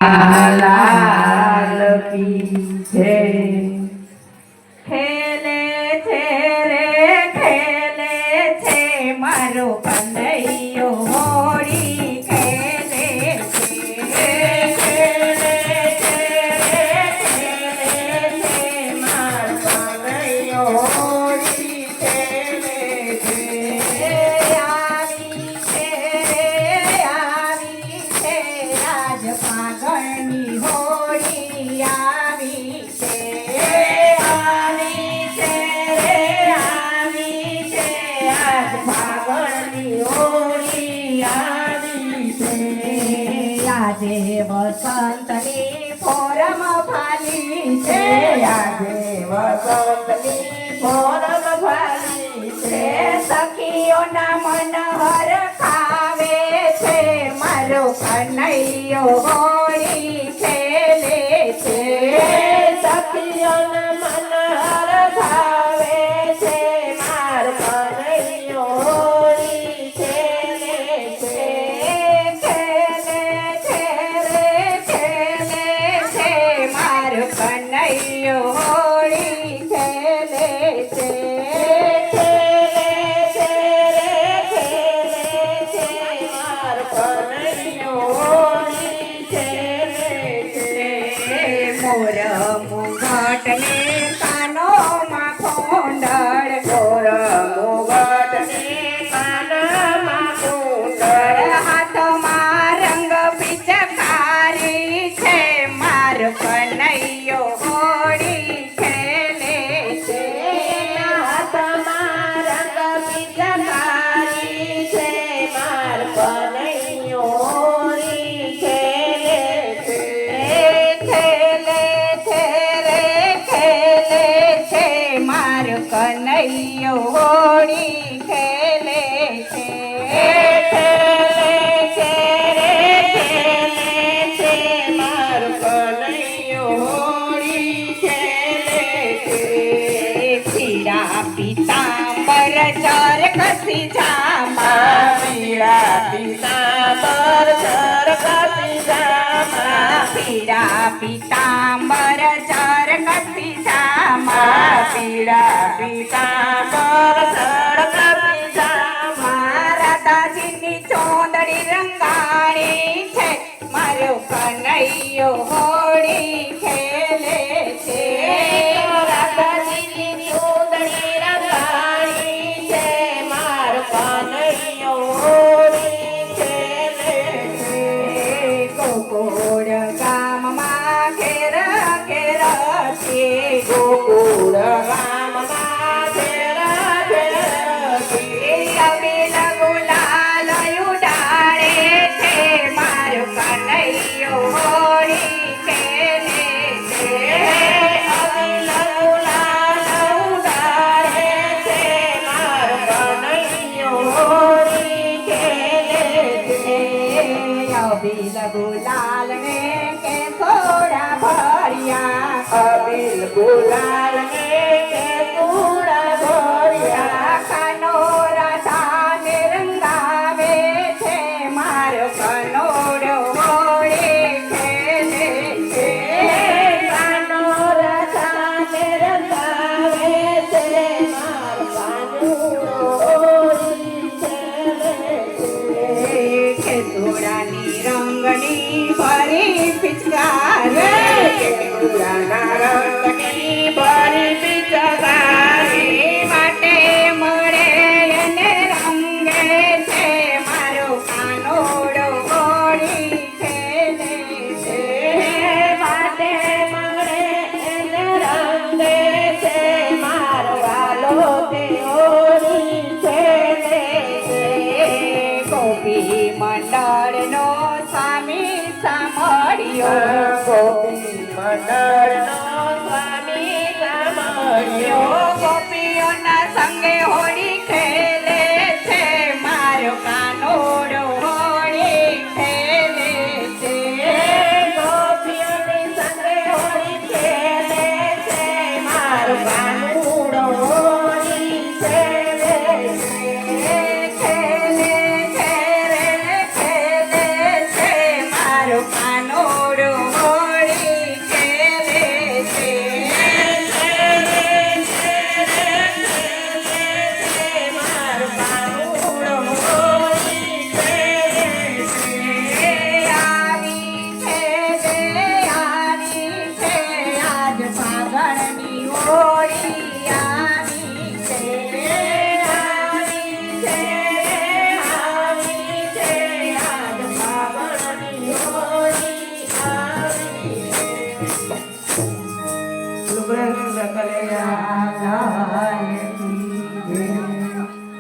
લાલ કી જય। ખેલે છે રે ખેલે છે મારો કનૈયો હોળી ખેલે છે। ખેલે છે રે ખેલે છે મારો કનૈયો હોળી ખેલે છે। આવી છે આજ ફાગણની હોળી આવી છે। આવી છે રે આવી છે આજ ફાગણની હોળી આવી છે। આજે વસંતની પોરમ ફાલી છે। આજે વસંતની પોરમ ફાલી છે। સખીઓના મન હરખાવે છે મારો કનૈયો હોળી ખેલે છે। સખીઓના મન હરખાવે છે મારો કનૈયો હોળી ખેલે છે। ખેલે છે રે ખેલે છે મારો કનૈયો હોળી ખેલે છે। ખેલે છે રે ખેલે છે મારો કનૈયો હોળી ખેલે છે। મોર મુગટને કાનોમાં કોંડળ મોર મુગટને કાનમાં કુંડળ હાથમાં રંગ પિચકારી છે મારો કનૈયો હોળી ખેલે છે। હાથમાં રંગ પિચકારી છે મારો કનૈયો હોળી ખેલે છે। ખેલે છે રે ખેલે છે મારો કનૈયો હોળી ખેલે છે। ખેલે છે રે ખેલે છે મારો કનૈયો હોળી ખેલે છે। પીળા પીતાંબર ચર કસી જામા પીળા પીતાંબર ચરકતી જામા પીળા પીતાંબર ચર કસી જામા પીળા પીતાંબર ચરકતી જામા રાધાજીની ચોંદડી રંગાણી છે મારો કનૈયો હોળી ખેલે છે। રાધાજીની ચૂંદડી રંગાણી છે મારો કનૈયો હોળી ખેલે છે। ગોકુળ ગામમાં ઘેર ઘેર છે ગોકુળ ગામમાં ઘેર ઘેર છે। અબીલ ગુલાલ ઉડાડે છે મારો કનૈયો હોળી ખેલે છે। અબીલ ગુલાલ ઉડાડે છે મારો કનૈયો હોળી ખેલે છે। અબીલ ગુલાલ ને કે થોડા ભર્યા અબીલ ગુલાલ ને કેસુડા ભર્યા કાનો રાધાને રંગાવે છે મારો કનોડો હોળી ખેલે છે। કાનો રાધાને રંગાવે છે મારો કાનુડો હોળી ખેલે છે। ખેતુડાની રંગની ભરી પિચકારી કેસુડાના રંગની ભરી પિચકારી માટે મળે એને રંગે છે મારો કાનોડો હોળી ખેલે છે। માટે મળે એને રંગે છે મારો વાલો તે હોળી ખેલે છે। ગોપી મંડળનો સ્વામી સાંભળ્યો ગોપી મંડળનો સ્વામી સાંભળ્યો ગોપીઓના સંગે હોળી ખેલે છે મારો કાનોડો હોળી ખેલે છે। ગોપીઓની સંગે હોળી ખેલે છે મારો કાનુડો હોળી ખેલે છે। ખેલે છે રે ખેલે છે મારો કાનોડો હોળી